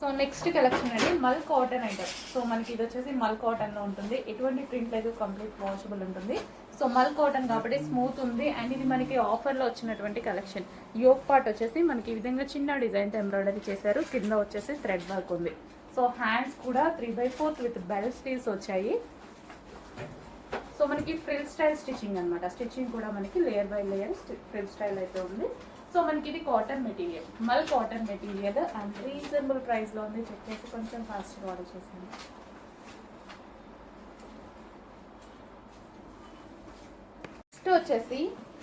So next collection అండి మల్ cotton item. So మనకి ఇది వచ్చేసి మల్ కాటన్ లో ఉంటుంది, ఎటువంటి ప్రింట్ లేదు, కంప్లీట్ వాషబుల్ ఉంటుంది. సో మల్ కాటన్ కాబట్టి స్మూత్ ఉంది. అండ్ ఇది మనకి ఆఫర్ లో వచ్చినటువంటి కలెక్షన్. యోక్ పార్ట్ వచ్చేసి మనకి ఈ విధంగా చిన్న డిజైన్ తో ఎంబ్రాయిడరీ చేశారు, కింద వచ్చేసి థ్రెడ్ వర్క్ ఉంది. సో హ్యాండ్స్ కూడా 3/4 విత్ బెల్ స్టీల్స్ వచ్చాయి. సో మనకి ఫ్రిల్ స్టైల్ స్టిచ్చింగ్ అనమాట. స్టిచ్చింగ్ కూడా మనకి layer by layer frill style అయితే ఉంది. సో మనకి ఇది కాటన్ మెటీరియల్, మల్ cotton material and reasonable price లో ఉంది. చెక్ చేసి కొంచెం ఫాస్ట్గా ఆర్డర్ చేసాను. నెక్స్ట్ వచ్చేసి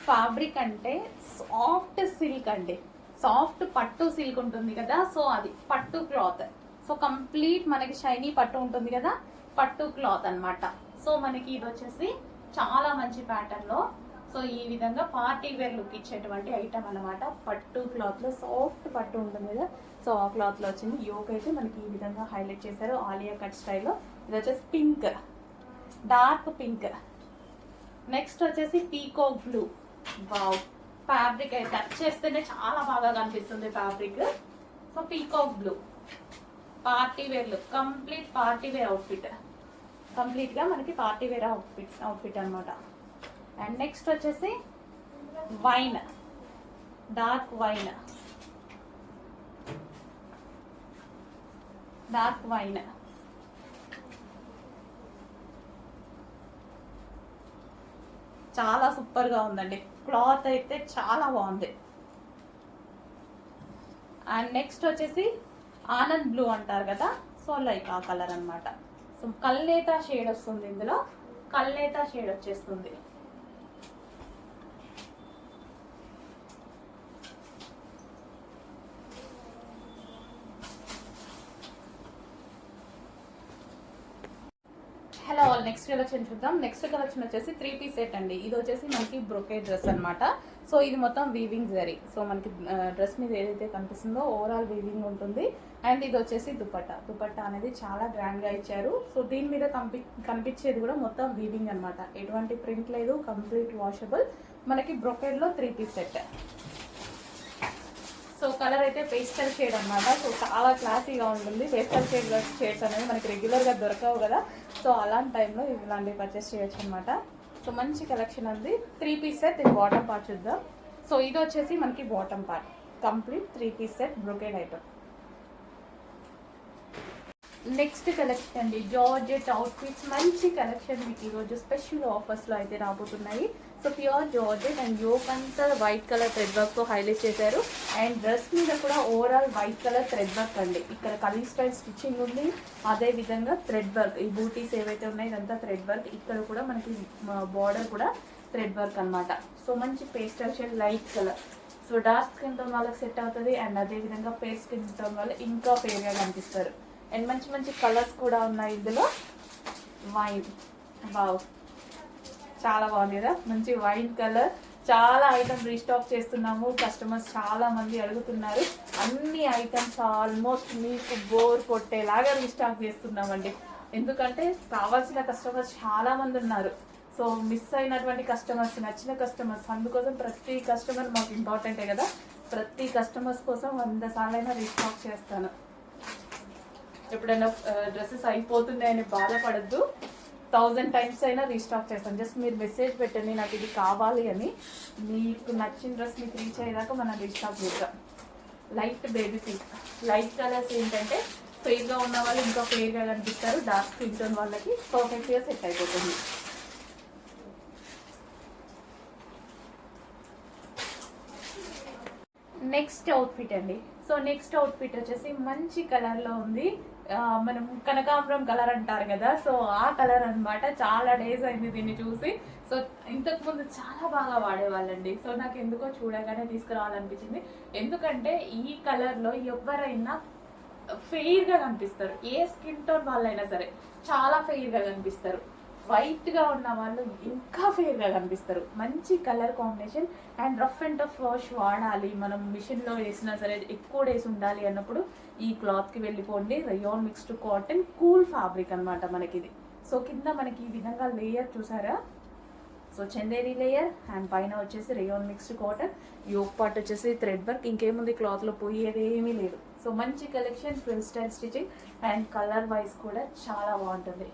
ఫ్యాబ్రిక్ అంటే సాఫ్ట్ సిల్క్ అండి. సాఫ్ట్ పట్టు సిల్క్ ఉంటుంది కదా, సో అది పట్టు క్లాత్. సో కంప్లీట్ మనకి షైనీ పట్టు ఉంటుంది కదా, పట్టు క్లాత్ అనమాట. సో మనకి ఇది వచ్చేసి చాలా మంచి ప్యాటర్న్ లో, సో ఈ విధంగా పార్టీ వేర్ లుక్ ఇచ్చేటువంటి ఐటమ్ అనమాట. పట్టు క్లాత్ లో సాఫ్ట్ పట్టు ఉంటుంది కదా, సో ఆ క్లాత్ లో వచ్చింది. యోక్ అయితే మనకి ఈ విధంగా హైలైట్ చేశారు ఆలియా కట్ స్టైల్లో. ఇది వచ్చేసి పింక్, డార్క్ పింక్. నెక్స్ట్ వచ్చేసి పీకాక్ బ్లూ. వావ్, ఫ్యాబ్రిక్ అయితే టచ్ చేస్తేనే చాలా బాగా కనిపిస్తుంది fabric. So peacock blue party wear look, complete party wear outfit. Complete గా మనకి పార్టీ వేర్ అవుట్ఫిట్ అనమాట. అండ్ నెక్స్ట్ వచ్చేసి wine, dark wine, dark wine. చాలా సూపర్ గా ఉందండి, క్లాత్ అయితే చాలా బాగుంది. అండ్ నెక్స్ట్ వచ్చేసి ఆనంద్ బ్లూ అంటారు కదా, సో లైక్ ఆ కలర్ అనమాట. సో కల్నేత షేడ్ వస్తుంది ఇందులో, కల్నేత షేడ్ వచ్చేస్తుంది. హలో ఆల్, నెక్స్ట్ కలెక్షన్ చూద్దాం. నెక్స్ట్ కలెక్షన్ వచ్చేసి 3 పీస్ సెట్ అండి. ఇది వచ్చేసి మనకి బ్రొకేట్ డ్రెస్ అనమాట. సో ఇది మొత్తం వీవింగ్ జరీ. సో మనకి డ్రెస్ మీద ఏదైతే కనిపిస్తుందో ఓవరాల్ వీవింగ్ ఉంటుంది. అండ్ ఇది వచ్చేసి దుపట్టా. దుపట్టా అనేది చాలా గ్రాండ్ గా ఇచ్చారు. సో దీని మీద కనిపించేది కూడా మొత్తం వీవింగ్ అనమాట. ఎటువంటి ప్రింట్ లేదు, కంప్లీట్ వాషబుల్. మనకి బ్రొకేట్ లో 3 పీస్ సెట్. సో కలర్ అయితే పేస్టల్ షేడ్ అనమాట. సో చాలా క్లాసీగా ఉంటుంది. పేస్టల్ షేడ్స్ అనేవి మనకి రెగ్యులర్గా దొరకవు కదా, సో అలాంటి టైంలో ఇలాంటివి పర్చేస్ చేయొచ్చు అనమాట. సో మంచి కలెక్షన్ ఉంది. 3 పీస్ సెట్. ఇది బాటమ్ పార్ట్ చూద్దాం. సో ఇది వచ్చేసి మనకి bottom part, complete 3 piece set brocade item. Next collection అండి, జార్జెట్ అవుట్ఫిట్స్. మంచి కలెక్షన్ మీకు ఈరోజు స్పెషల్ ఆఫర్స్లో అయితే రాబోతున్నాయి. So pure georgette and yoke అంతా వైట్ కలర్ థ్రెడ్ వర్క్తో హైలైట్ చేశారు. అండ్ డ్రెస్ మీద కూడా overall white colour thread work అండి. ఇక్కడ కలీ స్టైల్ స్టిచ్చింగ్ ఉంది, అదే విధంగా థ్రెడ్ వర్క్. ఈ బూటీస్ ఏవైతే ఉన్నాయో ఇదంతా థ్రెడ్ వర్క్. ఇక్కడ కూడా మనకి బార్డర్ కూడా థ్రెడ్ వర్క్ అనమాట. సో మంచి pastel shade light colour. So dark skin tone వాళ్ళకి సెట్ అవుతుంది. అండ్ అదే విధంగా ఫేర్ స్కిన్ టోన్ వాళ్ళు ఇంకా ఫేర్గా కనిపిస్తారు. అండ్ మంచి మంచి కలర్స్ కూడా ఉన్నాయి ఇందులో. వైన్, వావ్, చాలా బాగుంది కదా, మంచి వైన్ కలర్. చాలా ఐటమ్ రీస్టాక్ చేస్తున్నాము, కస్టమర్స్ చాలా మంది అడుగుతున్నారు. అన్ని ఐటమ్స్ ఆల్మోస్ట్ మీకు బోర్ కొట్టేలాగా రీస్టాక్ చేస్తున్నామండి. ఎందుకంటే కావాల్సిన కస్టమర్స్ చాలా మంది ఉన్నారు. సో మిస్ అయినటువంటి కస్టమర్స్, నచ్చిన కస్టమర్స్, అందుకోసం ప్రతి కస్టమర్ మాకు ఇంపార్టెంటే కదా. ప్రతి కస్టమర్స్ కోసం 100 సార్లైనా రీస్టాక్ చేస్తాను. ఎప్పుడైనా డ్రెస్సెస్ అయిపోతున్నాయని బాధపడద్దు, 1000 టైమ్స్ అయినా రీస్టాక్ చేస్తాను. జస్ట్ మీరు మెసేజ్ పెట్టండి నాకు ఇది కావాలి అని. మీకు నచ్చిన డ్రెస్ మీకు రీచ్ అయ్యేదాకా మనం రీస్టాక్ చేద్దాం. Light baby pink. Light colours ఏంటంటే ఫెయిర్గా ఉన్న వాళ్ళు ఇంకా ఫెయిర్గా కనిపిస్తారు, డార్క్ స్కిన్ టోన్ వాళ్ళకి పర్ఫెక్ట్గా సెట్ అయిపోతుంది. నెక్స్ట్ అవుట్ఫిట్ అండి. సో నెక్స్ట్ అవుట్ఫిట్ వచ్చేసి మంచి కలర్లో ఉంది. మనం కనకాంబరం కలర్ అంటారు కదా, సో ఆ కలర్ అనమాట. చాలా డేస్ అయింది దీన్ని చూసి. సో ఇంతకుముందు చాలా బాగా వాడేవాళ్ళండి. సో నాకు ఎందుకో చూడగానే తీసుకురావాలనిపించింది. ఎందుకంటే ఈ కలర్లో ఎవరైనా ఫెయిర్గా కనిపిస్తారు. ఏ స్కిన్ టోన్ వాళ్ళైనా సరే చాలా ఫెయిర్గా కనిపిస్తారు. వైట్గా ఉన్న వాళ్ళు ఇంకా ఫెయిర్గా కనిపిస్తారు. మంచి colour combination. And rough and tough wash వాడాలి, మనం మిషన్లో వేసినా సరే ఎక్కువ డేస్ ఉండాలి అన్నప్పుడు ఈ క్లాత్కి వెళ్ళిపోండి. Rayon mixed cotton cool fabric అనమాట మనకిది. సో కింద మనకి ఈ విధంగా లేయర్ చూసారా, సో చందేరి లేయర్ అండ్ పైన వచ్చేసి rayon mixed cotton, yoke part వచ్చేసి థ్రెడ్ వర్క్. ఇంకేముంది క్లాత్ లో పోయేది ఏమీ లేదు. సో సో మంచి collection, full style stitching and colour wise కూడా చాలా బాగుంటుంది.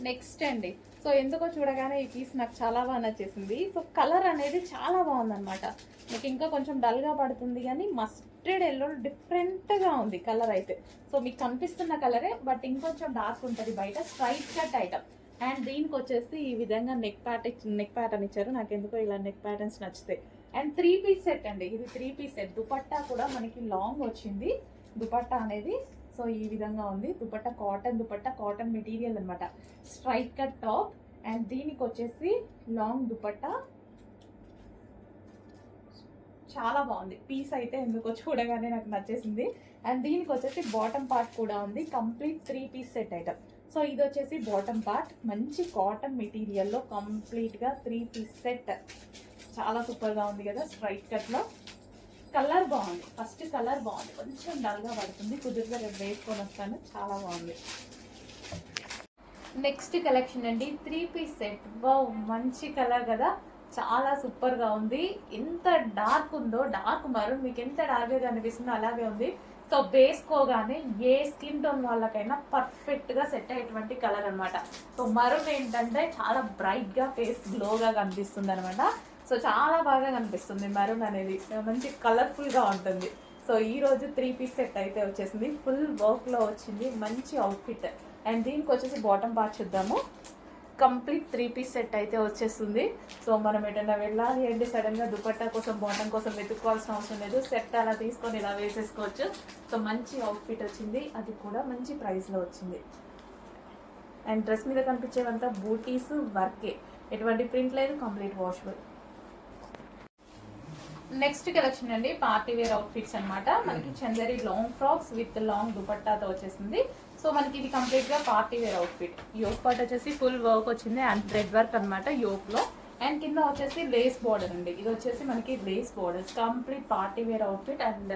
నెక్స్ట్ అండి, సో ఎందుకో చూడగానే ఈ పీస్ నాకు చాలా బాగా నచ్చేసింది. సో కలర్ అనేది చాలా బాగుందన్నమాట. మీకు ఇంకా కొంచెం డల్గా పడుతుంది కానీ మస్టర్డ్ ఎల్లో డిఫరెంట్గా ఉంది కలర్ అయితే. సో మీకు కనిపిస్తున్న కలరే బట్ ఇంకొంచెం డార్క్ ఉంటుంది బయట. స్ట్రైట్ కట్ ఐటమ్ అండ్ దీనికి వచ్చేసి ఈ విధంగా నెక్ ప్యాటర్న్ ఇచ్చారు. నాకు ఎందుకో ఇలా నెక్ ప్యాటర్న్స్ నచ్చుతాయి. అండ్ 3 పీస్ సెట్ అండి, ఇది 3 పీస్ సెట్. దుపట్టా కూడా మనకి లాంగ్ వచ్చింది దుపట్టా అనేది. సో ఈ విధంగా ఉంది దుపట్టా, కాటన్ మెటీరియల్ అనమాట. స్ట్రైట్ కట్ టాప్ అండ్ దీనికి వచ్చేసి లాంగ్ దుపట్టా. చాలా బాగుంది పీస్ అయితే, ఎందుకో చూడగానే నాకు నచ్చేసింది. అండ్ దీనికి వచ్చేసి బాటమ్ పార్ట్ కూడా ఉంది. Complete 3 piece set item. So ఇది వచ్చేసి బాటమ్ పార్ట్, మంచి కాటన్ మెటీరియల్లో కంప్లీట్గా 3 పీస్ సెట్. చాలా సూపర్గా ఉంది కదా. స్ట్రైట్ కట్లో కలర్ బాగుంది, ఫస్ట్ కలర్ బాగుంది, కొంచెం డల్గా పడుతుంది, కుదురుగా రేపు వేసుకొని వస్తాను. చాలా బాగుంది. నెక్స్ట్ కలెక్షన్ అండి, 3 పీస్ సెట్. మంచి కలర్ కదా, చాలా సూపర్గా ఉంది. ఎంత డార్క్ ఉందో, డార్క్ మరూన్ మీకు ఎంత డార్క్గా అనిపిస్తుందో అలాగే ఉంది. సో వేసుకోగానే ఏ స్కిన్ టోన్ వాళ్ళకైనా పర్ఫెక్ట్గా సెట్ అయ్యేటువంటి కలర్ అనమాట. సో మరూన్ ఏంటంటే చాలా బ్రైట్గా ఫేస్ గ్లోగా కనిపిస్తుంది అనమాట. సో చాలా బాగా కనిపిస్తుంది మరూన్ అనేది, మంచి కలర్ఫుల్గా ఉంటుంది. సో ఈరోజు 3 పీస్ సెట్ అయితే వచ్చేసింది, ఫుల్ వర్క్లో వచ్చింది, మంచి అవుట్ఫిట్. అండ్ దీనికి వచ్చేసి బాటమ్ పార్ట్ చూద్దాము. కంప్లీట్ 3 పీస్ సెట్ అయితే వచ్చేస్తుంది. సో మనం ఎటైనా వెళ్ళాలి అంటే సడన్గా దుపట్టా కోసం, బాటమ్ కోసం వెతుక్కోవాల్సిన అవసరం లేదు. సెట్ అలా తీసుకొని ఇలా వేసేసుకోవచ్చు. సో మంచి అవుట్ఫిట్ వచ్చింది, అది కూడా మంచి ప్రైస్లో వచ్చింది. అండ్ డ్రెస్ మీద కనిపించేవంతా బూటీస్ వర్కే, ఎటువంటి ప్రింట్ లేదు, కంప్లీట్ వాషబుల్. నెక్స్ట్ కలెక్షన్ అండి, పార్టీ వేర్ అవుట్ఫిట్స్ అనమాట. మనకి Chanderi long frocks with long దుపట్టాతో వచ్చేసింది. సో మనకి ఇది కంప్లీట్ గా party wear outfit. Yoke part వచ్చేసి ఫుల్ వర్క్ వచ్చింది అండ్ థ్రెడ్ వర్క్ అనమాట యోక్ లో. అండ్ కింద వచ్చేసి లేస్ బార్డర్ అండి, ఇది వచ్చేసి మనకి lace borders. Complete party wear outfit and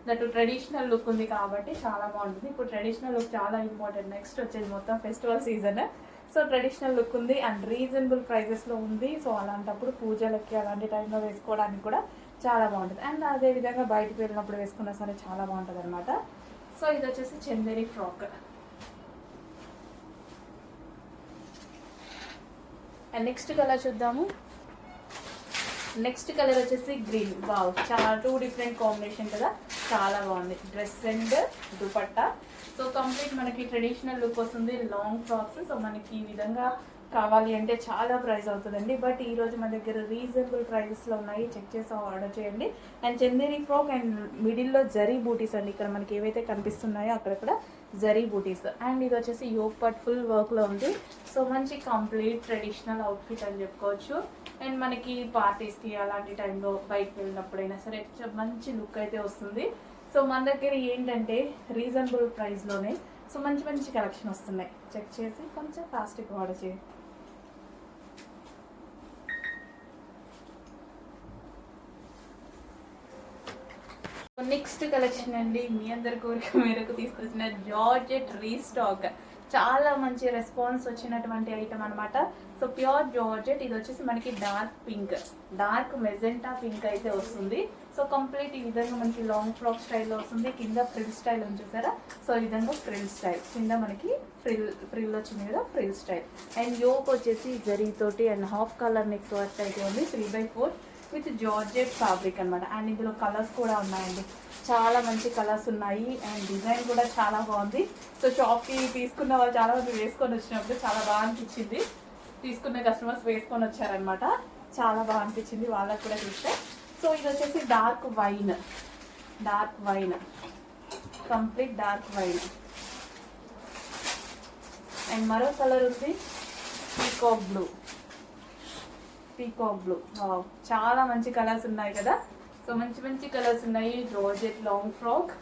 that traditional look ఉంది కాబట్టి చాలా బాగుంటుంది. ఇప్పుడు ట్రెడిషనల్ లుక్ చాలా ఇంపార్టెంట్. నెక్స్ట్ వచ్చేది మొత్తం festival season. So traditional look ఉంది అండ్ రీజనబుల్ ప్రైజెస్లో ఉంది. సో అలాంటప్పుడు పూజలకి అలాంటి టైంలో వేసుకోవడానికి కూడా చాలా బాగుంటుంది. అండ్ అదేవిధంగా బయటకు వెళ్ళినప్పుడు వేసుకున్నా సరే చాలా బాగుంటుంది అనమాట. సో ఇది వచ్చేసి Chanderi frock. And next colour చూద్దాము. నెక్స్ట్ కలర్ వచ్చేసి గ్రీన్. వావ్, చాలా 2 డిఫరెంట్ కాంబినేషన్ కదా, చాలా బాగుంది. Dress and dupatta. So complete మనకి ట్రెడిషనల్ లుక్ వస్తుంది, లాంగ్ ఫ్రాక్స్. సో మనకి ఈ విధంగా కావాలి అంటే చాలా ప్రైస్ అవుతుందండి. బట్ ఈరోజు మన దగ్గర రీజనబుల్ ప్రైజెస్లో ఉన్నాయి, చెక్ చేసి ఆర్డర్ చేయండి. అండ్ చందేరి ఫ్రాక్ అండ్ మిడిల్లో జరీ బూటీస్ అండి, ఇక్కడ మనకి ఏవైతే కనిపిస్తున్నాయో అక్కడక్కడ జరీ బూటీస్. అండ్ ఇది వచ్చేసి యోక్ పార్ట్ ఫుల్ వర్క్లో ఉంది. సో మంచి కంప్లీట్ ట్రెడిషనల్ అవుట్ఫిట్ అని చెప్పుకోవచ్చు. అండ్ మనకి పార్టీస్కి అలాంటి టైంలో బయటకు వెళ్ళినప్పుడైనా సరే మంచి లుక్ అయితే వస్తుంది. సో మన దగ్గర ఏంటంటే రీజనబుల్ ప్రైస్లోనే సో మంచి మంచి కలెక్షన్ వస్తున్నాయి, చెక్ చేసి కొంచెం ఫాస్ట్గా ఆర్డర్ చేయండి. నెక్స్ట్ కలెక్షన్ అండి, మీ అందరి కోరిక మేరకు తీసుకొచ్చిన జార్జెట్ రీస్టాక్. చాలా మంచి రెస్పాన్స్ వచ్చినటువంటి ఐటమ్ అనమాట. సో ప్యూర్ జార్జెట్, ఇది వచ్చేసి మనకి dark pink, dark magenta pink అయితే వస్తుంది. సో కంప్లీట్ ఈ విధంగా మనకి లాంగ్ ఫ్రాక్ స్టైల్లో వస్తుంది. కింద ఫ్రిల్ స్టైల్ ఉంది చూసారా, సో ఈ విధంగా ఫ్రిల్ స్టైల్, కింద మనకి ఫ్రిల్ వచ్చింది కదా, ఫ్రిల్ స్టైల్. అండ్ యోక్ వచ్చేసి జరీతోటి and half colour neck work అయితే ఉంది, 3/4 విత్ జార్జెట్ ఫ్యాబ్రిక్ అనమాట. అండ్ ఇందులో కలర్స్ కూడా ఉన్నాయండి, చాలా మంచి కలర్స్ ఉన్నాయి. అండ్ డిజైన్ కూడా చాలా బాగుంది. సో షాప్కి తీసుకున్న వాళ్ళు చాలా మంది వేసుకొని వచ్చినప్పుడు చాలా బాగా అనిపించింది. తీసుకున్న కస్టమర్స్ వేసుకొని వచ్చారనమాట, చాలా బాగా అనిపించింది వాళ్ళకి కూడా చూస్తే. సో ఇది వచ్చేసి dark wine, complete dark wine. And మరో కలర్ ఉంది పీకాక్ బ్లూ. చాలా మంచి కలర్స్ ఉన్నాయి కదా. సో మంచి మంచి కలర్స్ ఉన్నాయి. జార్జెట్ లాంగ్ ఫ్రాక్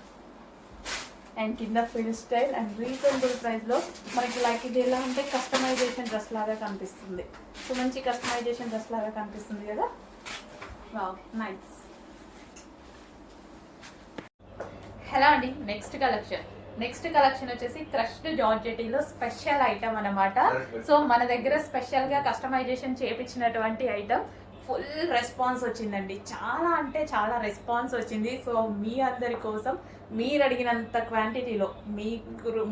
అండ్ కింద ఫ్రిల్ స్టైల్ అండ్ రీజనబుల్ ప్రైస్లో మనకి లైక్ ఇది ఎలా అంటే కస్టమైజేషన్ డ్రెస్ లాగా కనిపిస్తుంది. సో మంచి కస్టమైజేషన్ డ్రెస్ లాగా కనిపిస్తుంది కదా. Wow, nice. హలో అండి, నెక్స్ట్ కలెక్షన్ వచ్చేసి క్రష్డ్ జార్జెటీలో స్పెషల్ ఐటమ్ అనమాట. సో మన దగ్గర స్పెషల్గా కస్టమైజేషన్ చేయించినటువంటి ఐటమ్, ఫుల్ రెస్పాన్స్ వచ్చిందండి, చాలా అంటే చాలా రెస్పాన్స్ వచ్చింది. సో మీ అందరి కోసం మీరు అడిగినంత క్వాంటిటీలో,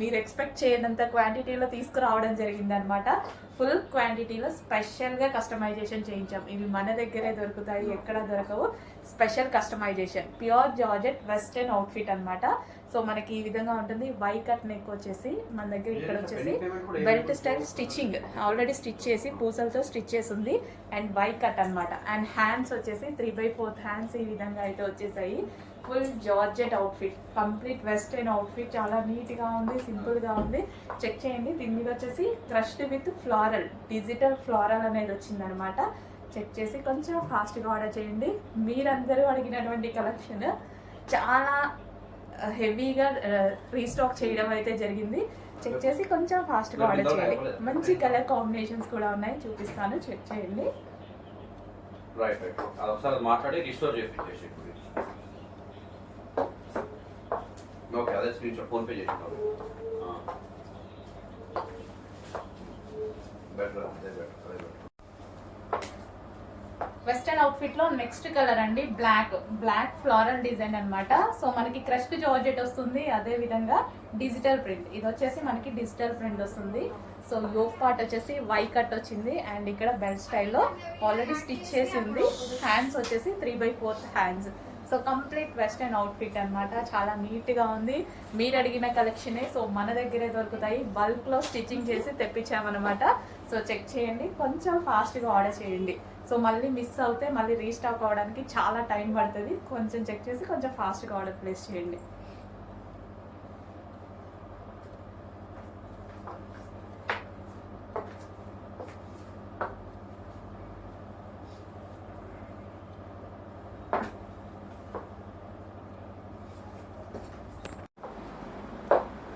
మీరు ఎక్స్పెక్ట్ చేయనంత క్వాంటిటీలో తీసుకురావడం జరిగింది అనమాట. ఫుల్ క్వాంటిటీలో స్పెషల్గా కస్టమైజేషన్ చేయించాం. ఇవి మన దగ్గరే దొరుకుతాయి, ఎక్కడ దొరకవు. Special customisation, pure georgette western outfit అనమాట. సో మనకి ఈ విధంగా ఉంటుంది. వై కట్ నెక్ వచ్చేసి మన దగ్గర ఇక్కడ వచ్చేసి belt style stitching already stitch చేసి పూసలతో స్టిచ్ చేసి ఉంది. అండ్ వై కట్ అనమాట. అండ్ హ్యాండ్స్ వచ్చేసి 3/4 హ్యాండ్స్ ఈ విధంగా అయితే వచ్చేసాయి. Full georgette outfit, complete western outfit. చాలా నీట్గా ఉంది, సింపుల్గా ఉంది. చెక్ చేయండి. దీని మీద వచ్చేసి crushed with floral, digital floral అనేది వచ్చిందనమాట. చెక్ చేసి కొంచెం ఫాస్ట్గా ఆర్డర్ చేయండి. మీరందరూ అడిగినటువంటి కలెక్షన్ చాలా హెవీగా రీస్టాక్ చేయడం అయితే జరిగింది. చెక్ చేసి కొంచెం ఫాస్ట్గా ఆర్డర్ చేయాలి. మంచి కలర్ కాంబినేషన్స్ కూడా ఉన్నాయి, చూపిస్తాను, చెక్ చేయండి. ఓకే, అదే స్క్రీన్ షాట్ ఫోన్ పే చేసినారు. బెటర్ అదే బెటర్. వెస్టర్న్ అవుట్ఫిట్ లో నెక్స్ట్ కలర్ అండి బ్లాక్ ఫ్లోరల్ డిజైన్ అన్నమాట. సో మనకి క్రష్డ్ జార్జెట్ వస్తుంది, అదే విధంగా డిజిటల్ ప్రింట్. ఇది వచ్చేసి మనకి డిజిటల్ ప్రింట్ వస్తుంది. సో యోక్ పార్ట్ వచ్చేసి వై కట్ వచ్చింది. అండ్ ఇక్కడ బెల్ట్ స్టైల్లో ఆల్రెడీ స్టిచ్ చేసి ఉంది. హ్యాండ్స్ వచ్చేసి 3/4 hands. So complete western outfit అనమాట. చాలా నీట్గా ఉంది. మీరు అడిగిన కలెక్షనే. సో మన దగ్గరే దొరుకుతాయి. బల్క్లో స్టిచ్చింగ్ చేసి తెప్పించామన్నమాట. సో చెక్ చేయండి, కొంచెం ఫాస్ట్గా ఆర్డర్ చేయండి. సో మళ్ళీ మిస్ అవుతే మళ్ళీ రీస్టాక్ అవ్వడానికి చాలా టైం పడుతుంది. కొంచెం చెక్ చేసి కొంచెం ఫాస్ట్గా ఆర్డర్ ప్లేస్ చేయండి.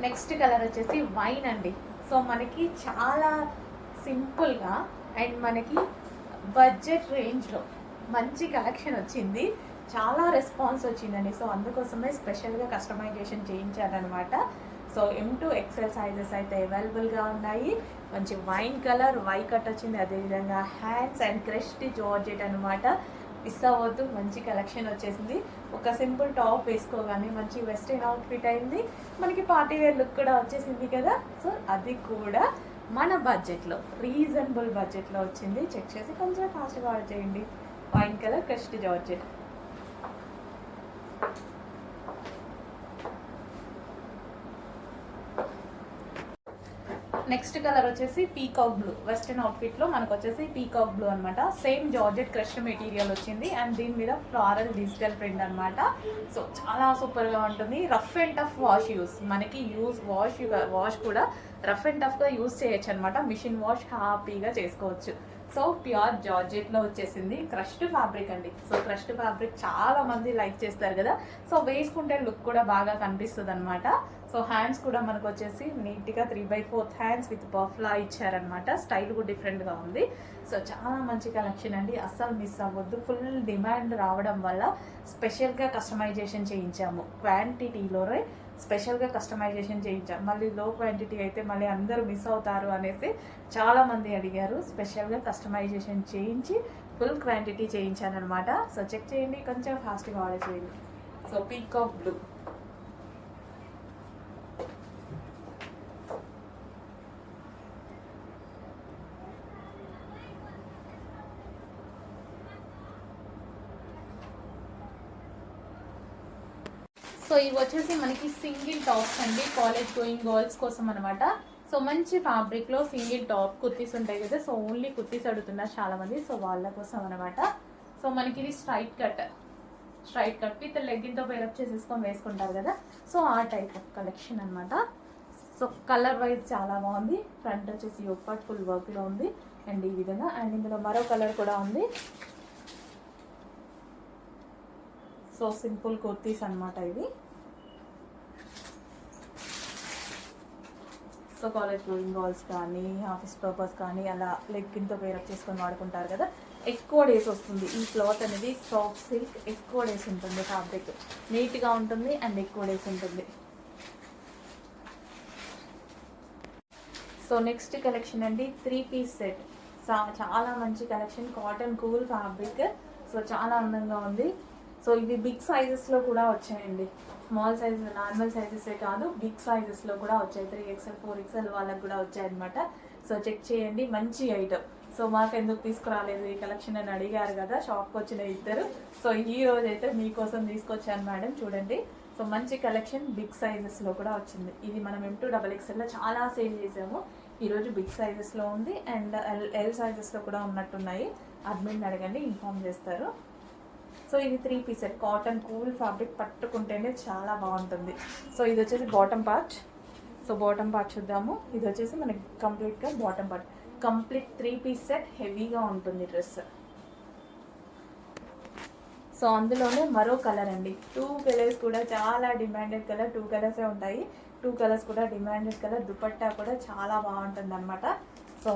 నెక్స్ట్ కలర్ వచ్చేసి వైన్ అండి. సో మనకి చాలా సింపుల్గా అండ్ మనకి బడ్జెట్ రేంజ్లో మంచి కలెక్షన్ వచ్చింది. చాలా రెస్పాన్స్ వచ్చిందండి. సో అందుకోసమే స్పెషల్గా కస్టమైజేషన్ చేయించారనమాట. సో M2 XL సైజెస్ అయితే అవైలబుల్గా ఉన్నాయి. మంచి వైన్ కలర్, వై కట్ వచ్చింది. అదేవిధంగా హ్యాండ్స్ అండ్ క్రష్డ్ జార్జెట్ అనమాట. మిస్ అవ్వద్దు, మంచి కలెక్షన్ వచ్చేసింది. ఒక సింపుల్ టాప్ వేసుకోగానే మంచి వెస్టర్న్ అవుట్ఫిట్ అయింది. మనకి పార్టీ వేర్ లుక్ కూడా వచ్చేసింది కదా. సో అది కూడా మన బడ్జెట్లో, రీజనబుల్ బడ్జెట్లో వచ్చింది. చెక్ చేసి కొంచెం ఫాస్ట్గా ఆర్డర్ చేయండి. Wine colour crushed georgette. Next colour వచ్చేసి పీకాక్ బ్లూ. వెస్టర్న్ అవుట్ఫిట్లో మనకు వచ్చేసి పీకాక్ బ్లూ అనమాట. సేమ్ జార్జెట్ క్రష్డ్ మెటీరియల్ వచ్చింది. అండ్ దీని మీద ఫ్లారల్ డిజిటల్ ప్రింట్ అనమాట. సో చాలా సూపర్గా ఉంటుంది. రఫ్ అండ్ టఫ్ యూస్, మనకి వాష్ కూడా రఫ్ అండ్ టఫ్గా యూస్ చేయొచ్చు అనమాట. మిషన్ వాష్ హ్యాపీగా చేసుకోవచ్చు. సో ప్యూర్ జార్జెట్లో వచ్చేసింది. క్రష్డ్ ఫ్యాబ్రిక్ అండి. సో క్రష్డ్ ఫ్యాబ్రిక్ చాలా మంది లైక్ చేస్తారు కదా. సో వేసుకుంటే లుక్ కూడా బాగా కనిపిస్తుంది అనమాట. సో హ్యాండ్స్ కూడా మనకు వచ్చేసి నీట్గా 3/4 హ్యాండ్స్ విత్ పఫ్లా ఇచ్చారనమాట. స్టైల్ కూడా డిఫరెంట్గా ఉంది. సో చాలా మంచి కలెక్షన్ అండి, అస్సలు మిస్ అవ్వద్దు. ఫుల్ డిమాండ్ రావడం వల్ల స్పెషల్గా కస్టమైజేషన్ చేయించాము. క్వాంటిటీలోనే స్పెషల్గా కస్టమైజేషన్ చేయించాం. మళ్ళీ లో క్వాంటిటీ అయితే మళ్ళీ అందరూ మిస్ అవుతారు అనేసి చాలామంది అడిగారు. స్పెషల్గా కస్టమైజేషన్ చేయించి ఫుల్ క్వాంటిటీ చేయించాను అనమాట. సో చెక్ చేయండి, కొంచెం ఫాస్ట్గా ఆర్డర్ చేయండి. So peacock blue. సో ఇవి వచ్చేసి మనకి సింగిల్ టాప్స్ అండి, కాలేజ్ గోయింగ్ గర్ల్స్ కోసం అనమాట. సో మంచి ఫ్యాబ్రిక్లో సింగిల్ టాప్ కుర్తీస్ ఉంటాయి కదా. సో ఓన్లీ కుర్తీస్ అడుగుతున్నారు చాలామంది. సో వాళ్ళ కోసం అనమాట. సో మనకి ఇది స్ట్రైట్ కట్ విత్ లెగ్గిన్తో పేరప్ చేసేసుకొని వేసుకుంటారు కదా. సో ఆ టైప్ ఆఫ్ కలెక్షన్ అనమాట. సో కలర్ వైజ్ చాలా బాగుంది. ఫ్రంట్ వచ్చేసి యోక్ పార్ట్ ఫుల్ వర్క్లో ఉంది. అండ్ ఈ విధంగా, అండ్ ఇందులో మరో కలర్ కూడా ఉంది. సో సింపుల్ కుర్తీస్ అనమాట ఇవి. సో కాలేజ్ గోయింగ్ గర్ల్స్ కానీ ఆఫీస్ పర్పస్ కానీ అలా లెగ్గిన్తో పేరప్ చేసుకొని వాడుకుంటారు కదా. ఎక్కువ డేస్ వస్తుంది ఈ క్లాత్ అనేది. సాఫ్ట్ సిల్క్, ఎక్కువ డేస్ ఉంటుంది. ఫ్యాబ్రిక్ నీట్గా ఉంటుంది అండ్ ఎక్కువ డేస్ ఉంటుంది. సో నెక్స్ట్ కలెక్షన్ అండి 3 పీస్ సెట్. చాలా మంచి collection, cotton cool fabric. So చాలా అందంగా ఉంది. సో ఇవి బిగ్ సైజెస్లో కూడా వచ్చాయండి. స్మాల్ సైజ్ నార్మల్ సైజెసే కాదు, బిగ్ సైజెస్లో కూడా వచ్చాయి. 3XL 4XL వాళ్ళకి కూడా వచ్చాయన్నమాట. సో చెక్ చేయండి, మంచి ఐటమ్. సో మాకు ఎందుకు తీసుకురాలేదు ఈ కలెక్షన్ అని అడిగారు కదా షాప్కి వచ్చిన ఇద్దరు. సో ఈ రోజు అయితే మీకోసం తీసుకొచ్చాను మేడం, చూడండి. సో మంచి కలెక్షన్, బిగ్ సైజెస్లో కూడా వచ్చింది. ఇది మనం M2XXL చాలా సేల్ చేసాము. ఈరోజు బిగ్ సైజెస్లో ఉంది అండ్ ఎల్ సైజెస్లో కూడా ఉన్నట్టున్నాయి. అడ్మిన్ అడగండి, ఇన్ఫామ్ చేస్తారు. సో ఇది 3 piece set, cotton cool fabric, పట్టుకుంటేనే చాలా బాగుంటుంది. సో ఇది వచ్చేసి bottom part. So bottom part చూద్దాము. ఇది వచ్చేసి మనకి కంప్లీట్గా bottom part, complete 3 piece set, హెవీగా ఉంటుంది డ్రెస్. సో అందులోనే మరో కలర్ అండి, 2 కలర్స్ కూడా చాలా డిమాండెడ్ కలర్. 2 కలర్సే ఉంటాయి, 2 కలర్స్ కూడా డిమాండెడ్ కలర్. దుపట్టా కూడా చాలా బాగుంటుంది అనమాట. సో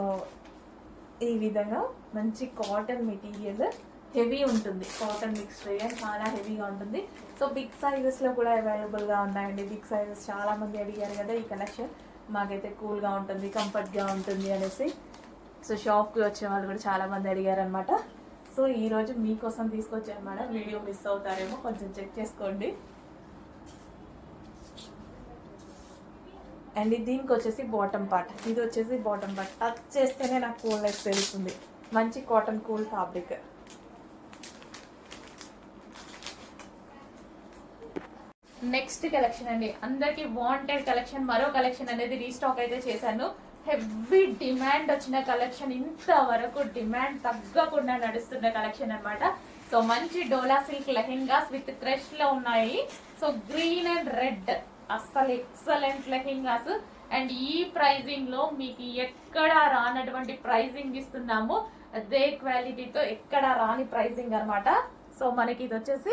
ఈ విధంగా మంచి కాటన్ మెటీరియల్, హెవీ ఉంటుంది. కాటన్ మిక్స్ రేయన్ చాలా హెవీగా ఉంటుంది. సో బిగ్ సైజెస్లో కూడా అవైలబుల్గా ఉన్నాయండి. బిగ్ సైజెస్ చాలామంది అడిగారు కదా ఈ కలెక్షన్. మాకైతే కూల్గా ఉంటుంది, కంఫర్ట్గా ఉంటుంది అనేసి. సో షాప్కి వచ్చే వాళ్ళు కూడా చాలామంది అడిగారు అనమాట. సో ఈరోజు మీకోసం తీసుకొచ్చాను మేడం. వీడియో మిస్ అవుతారేమో, కొంచెం చెక్ చేసుకోండి. అండ్ దీనికి వచ్చేసి బాటమ్ పార్ట్. ఇది వచ్చేసి బాటమ్ పార్ట్, టచ్ చేస్తేనే నాకు కూల్నెస్ తెలుస్తుంది. మంచి cotton cool fabric. Next collection అండి, అందరికి వాంటెడ్ కలెక్షన్. మరో కలెక్షన్ అనేది రీస్టాక్ అయితే చేశాను. హెవీ డిమాండ్ వచ్చిన కలెక్షన్, ఇంతవరకు డిమాండ్ తగ్గకుండా నడుస్తున్న కలెక్షన్ అన్నమాట. సో మంచి డోలా సిల్క్ లెహెంగాస్ విత్ క్రష్ లో ఉన్నాయి. సో గ్రీన్ అండ్ రెడ్, అస్సలు ఎక్సలెంట్ లెహెంగాస్. అండ్ ఈ ప్రైజింగ్ లో మీకు ఎక్కడ రానటువంటి ప్రైజింగ్ ఇస్తున్నాము. అదే క్వాలిటీతో ఎక్కడ రాని ప్రైజింగ్ అన్నమాట. సో మనకి ఇది వచ్చేసి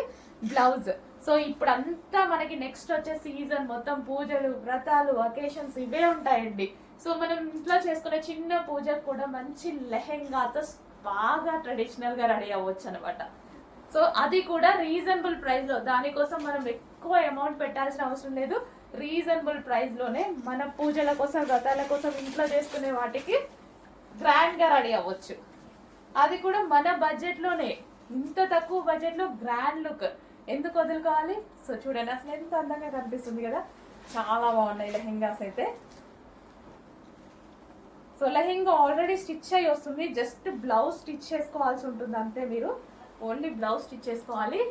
బ్లౌజ్. సో ఇప్పుడు అంతా మనకి నెక్స్ట్ వచ్చే సీజన్ మొత్తం పూజలు, వ్రతాలు, అకేషన్స్ ఇవే ఉంటాయండి. సో మనం ఇంట్లో చేసుకునే చిన్న పూజకు కూడా మంచి లెహెంగాతో బాగా ట్రెడిషనల్ గా రెడీ అవ్వచ్చు అనమాట. సో అది కూడా రీజనబుల్ ప్రైస్ లో. దానికోసం మనం ఎక్కువ అమౌంట్ పెట్టాల్సిన అవసరం లేదు. రీజనబుల్ ప్రైస్ లోనే మన పూజల కోసం, వ్రతాల కోసం, ఇంట్లో చేసుకునే వాటికి గ్రాండ్ గా రెడీ అవ్వచ్చు. అది కూడా మన బడ్జెట్ లోనే, ఇంత తక్కువ బడ్జెట్ లో గ్రాండ్ లుక్ ఎందుకు వదులుకోవాలి. సో చూడండి, అసలు ఎంత అందంగా కనిపిస్తుంది కదా. చాలా బాగున్నాయి లెహెంగాస్ అయితే. సో లెహెంగా ఆల్రెడీ స్టిచ్ అయ్యి వస్తుంది, జస్ట్ బ్లౌజ్ స్టిచ్ చేసుకోవాల్సి ఉంటుంది అంతే. మీరు ఓన్లీ బ్లౌజ్ స్టిచ్ చేసుకోవాలి.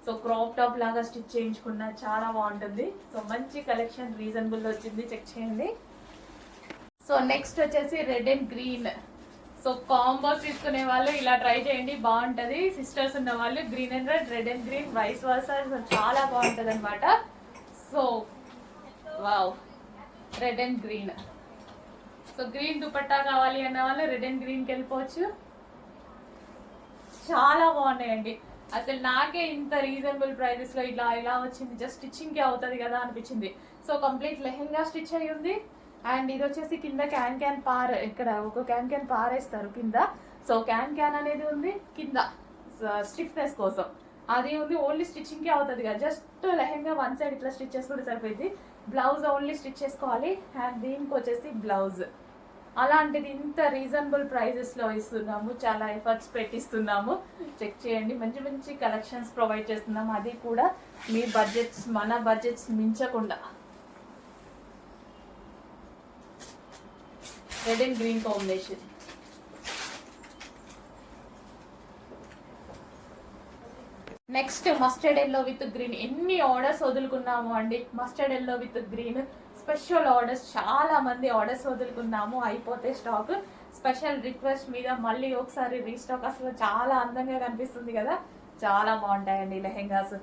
సో క్రాప్ టాప్ లాగా స్టిచ్ చేయించుకున్నా చాలా బాగుంటుంది. సో మంచి కలెక్షన్, రీజనబుల్ వచ్చింది, చెక్ చేయండి. సో నెక్స్ట్ వచ్చేసి red and green. So combos తీసుకునే వాళ్ళు ఇలా ట్రై చేయండి, బాగుంటది. సిస్టర్స్ ఉన్న వాళ్ళు green and red, red and green, vice versa, చాలా బాగుంటది అనమాట. So wow, red and green. So green dupatta కావాలి అన్న వాళ్ళు రెడ్ అండ్ గ్రీన్కి వెళ్ళిపోవచ్చు. చాలా బాగున్నాయండి. అసలు నాకే ఇంత రీజనబుల్ ప్రైజెస్ లో ఇలా వచ్చింది, జస్ట్ స్టిచ్చింగ్ కే అవుతుంది కదా అనిపించింది. సో కంప్లీట్ లెహెంగా స్టిచ్ అయి ఉంది. అండ్ ఇది వచ్చేసి కింద క్యాన్ పార్, ఇక్కడ ఒక క్యాన్ పారేస్తారు కింద. సో క్యాన్ అనేది ఉంది కింద స్టిఫ్నెస్ కోసం, అది ఉంది. ఓన్లీ స్టిచ్చింగ్ కే అవుతుంది కదా, జస్ట్ లెహెంగా వన్ సైడ్ ఇట్లా స్టిచ్ చేసుకుంటే సరిపోయింది. బ్లౌజ్ ఓన్లీ స్టిచ్ చేసుకోవాలి. అండ్ దీనికి వచ్చేసి బ్లౌజ్. అలాంటిది ఇంత రీజనబుల్ ప్రైజెస్ లో ఇస్తున్నాము, చాలా ఎఫర్ట్స్ పెట్టిస్తున్నాము. చెక్ చేయండి, మంచి మంచి కలెక్షన్స్ ప్రొవైడ్ చేస్తున్నాము. అది కూడా మీ బడ్జెట్స్, మన బడ్జెట్స్ మించకుండా. Red and green combination. Next mustard yellow with green. ఎన్ని ఆర్డర్స్ వదులుకున్నాము అండి, mustard yellow with green special orders. చాలా మంది ఆర్డర్స్ వదులుకున్నాము, అయిపోతే స్టాక్. స్పెషల్ రిక్వెస్ట్ మీద మళ్ళీ ఒకసారి రీస్టాక్. అసలు చాలా అందంగా కనిపిస్తుంది కదా, చాలా బాగుంటాయండి లెహెంగాస్.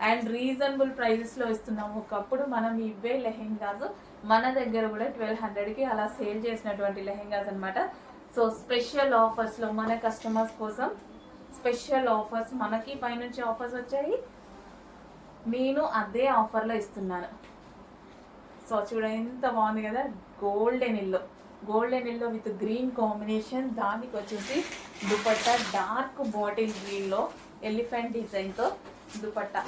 అండ్ రీజనబుల్ ప్రైజెస్ లో ఇస్తున్నాము. ఒకప్పుడు మనం ఇవే లెహెంగాస్ మన దగ్గర కూడా 1200కి అలా సేల్ చేసినటువంటి లెహెంగాస్ అనమాట. సో స్పెషల్ ఆఫర్స్ లో మన కస్టమర్స్ కోసం స్పెషల్ ఆఫర్స్, మనకి పైనుంచి ఆఫర్స్ వచ్చాయి, నేను అదే ఆఫర్లో ఇస్తున్నాను. సో చూడండి ఎంత బాగుంది కదా, golden yellow with green combination. దానికి వచ్చేసి దుపట్టా డార్క్ బాటిల్ గ్రీన్ లో ఎలిఫెంట్ డిజైన్ తో దుపట్టా.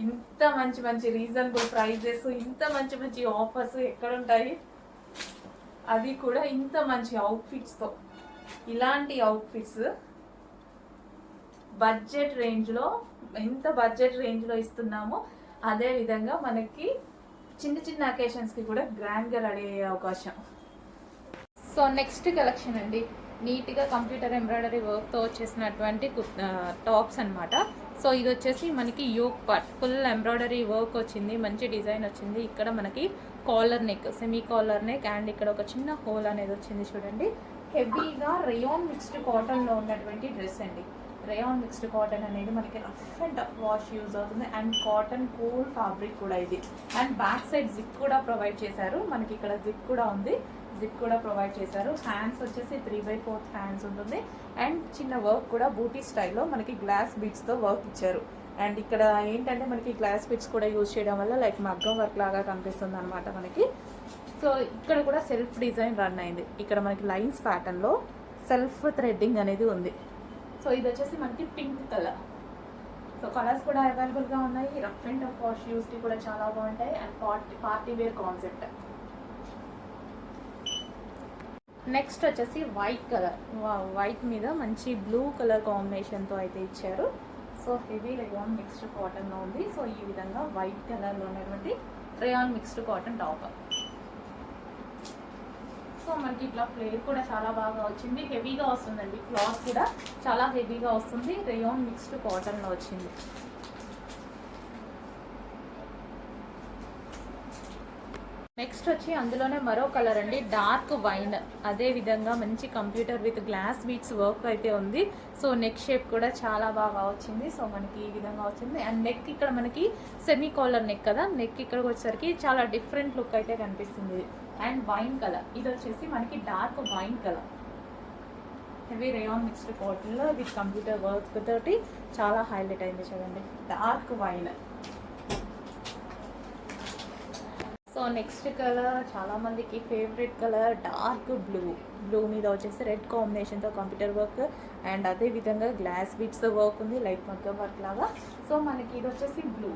ఇంత మంచి మంచి రీజనబుల్ ప్రైజెస్, ఇంత మంచి మంచి ఆఫర్స్ ఎక్కడ ఉంటాయి, అది కూడా ఇంత మంచి అవుట్ఫిట్స్ తో. ఇలాంటి అవుట్ఫిట్స్ బడ్జెట్ రేంజ్లో, ఎంత బడ్జెట్ రేంజ్లో ఇస్తున్నామో అదే విధంగా మనకి చిన్న చిన్న అకేషన్స్కి కూడా గ్రాండ్గా రెడీ అయ్యే అవకాశం. సో నెక్స్ట్ కలెక్షన్ అండి, నీట్గా కంప్యూటర్ ఎంబ్రాయిడరీ వర్క్తో వచ్చేసినటువంటి టాప్స్ అనమాట. సో ఇది వచ్చేసి మనకి yoke part full embroidery work వచ్చింది, మంచి డిజైన్ వచ్చింది. ఇక్కడ మనకి collar neck, semi collar neck, and ఇక్కడ ఒక చిన్న హోల్ అనేది వచ్చింది చూడండి. హెవీగా రేయాన్ మిక్స్డ్ కాటన్లో ఉన్నటువంటి డ్రెస్ అండి. రేయాన్ మిక్స్డ్ కాటన్ అనేది మనకి rough and tough wash use అవుతుంది, అండ్ కాటన్ కూల్ ఫ్యాబ్రిక్ కూడా ఇది. అండ్ బ్యాక్ సైడ్ జిప్ కూడా ప్రొవైడ్ చేశారు, మనకి ఇక్కడ జిప్ కూడా ఉంది, జిప్ కూడా ప్రొవైడ్ చేశారు. హ్యాండ్స్ వచ్చేసి 3/4 హ్యాండ్స్ ఉంటుంది, అండ్ చిన్న వర్క్ కూడా బూటీ స్టైల్లో మనకి గ్లాస్ బీడ్స్తో వర్క్ ఇచ్చారు. అండ్ ఇక్కడ ఏంటంటే మనకి గ్లాస్ బీడ్స్ కూడా యూజ్ చేయడం వల్ల లైక్ మగ్గం వర్క్ లాగా కనిపిస్తుంది అనమాట మనకి. సో ఇక్కడ కూడా సెల్ఫ్ డిజైన్ రన్ అయింది, ఇక్కడ మనకి లైన్స్ ప్యాటర్న్లో సెల్ఫ్ థ్రెడ్డింగ్ అనేది ఉంది. సో ఇది వచ్చేసి మనకి పింక్ కలర్. సో కలర్స్ కూడా అవైలబుల్గా ఉన్నాయి, రఫ్ అండ్ టఫ్ వాష్ యూస్కి కూడా చాలా బాగుంటాయి, అండ్ పార్టీ వేర్ కాన్సెప్ట్. నెక్స్ట్ వచ్చేసి వైట్ కలర్, వైట్ మీద మంచి బ్లూ కలర్ కాంబినేషన్తో అయితే ఇచ్చారు. సో హెవీ రేయాన్ మిక్స్డ్ కాటన్లో ఉంది. సో ఈ విధంగా వైట్ కలర్లో ఉన్నటువంటి rayon mixed cotton top. So మనకి ఇట్లా ఫ్లేర్ కూడా చాలా బాగా వచ్చింది, హెవీగా వస్తుందండి, క్లాత్ కూడా చాలా హెవీగా వస్తుంది, రేయాన్ మిక్స్డ్ కాటన్లో వచ్చింది. నెక్స్ట్ వచ్చి అందులోనే మరో కలర్ అండి, డార్క్ వైన్. అదే విధంగా మంచి computer with glass beads work అయితే ఉంది. సో నెక్ షేప్ కూడా చాలా బాగా వచ్చింది. సో మనకి ఈ విధంగా వచ్చింది, అండ్ నెక్ ఇక్కడ మనకి సెమీ కాలర్ నెక్ కదా, నెక్ ఇక్కడికి వచ్చేసరికి చాలా డిఫరెంట్ లుక్ అయితే కనిపిస్తుంది. అండ్ వైన్ కలర్, ఇది వచ్చేసి మనకి dark wine colour, heavy rayon mixed కాటన్లో విత్ కంప్యూటర్ వర్క్ తోటి చాలా హైలైట్ అయింది చూడండి, dark wine. So next colour చాలా మందికి ఫేవరెట్ కలర్, డార్క్ బ్లూ మీద వచ్చేసి రెడ్ కాంబినేషన్తో కంప్యూటర్ వర్క్, అండ్ అదే విధంగా గ్లాస్ బీట్స్తో వర్క్ ఉంది, లైట్ మగ్గం వర్క్ లాగా. సో మనకి ఇది వచ్చేసి blue.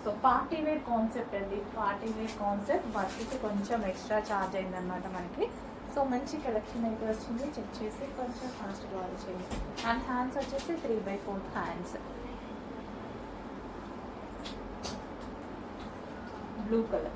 So party wear concept అండి, పార్టీ వేర్ కాన్సెప్ట్, వర్క్కి కొంచెం ఎక్స్ట్రా ఛార్జ్ అయిందనమాట మనకి. సో మంచి కలెక్షన్ అయితే వచ్చింది, చెక్ చేసి కొంచెం ఫాస్ట్గా వచ్చేయండి. అండ్ హ్యాండ్స్ వచ్చేసి 3/4 hands, blue colour.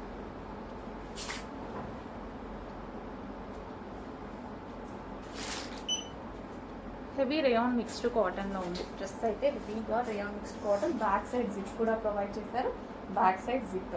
Heavy rayon mixed కాటన్లో ఉంది డ్రెస్ అయితే, హెవీగా rayon mixed cotton. Back side zip కూడా ప్రొవైడ్ చేశారు, బ్యాక్ సైడ్ జిప్.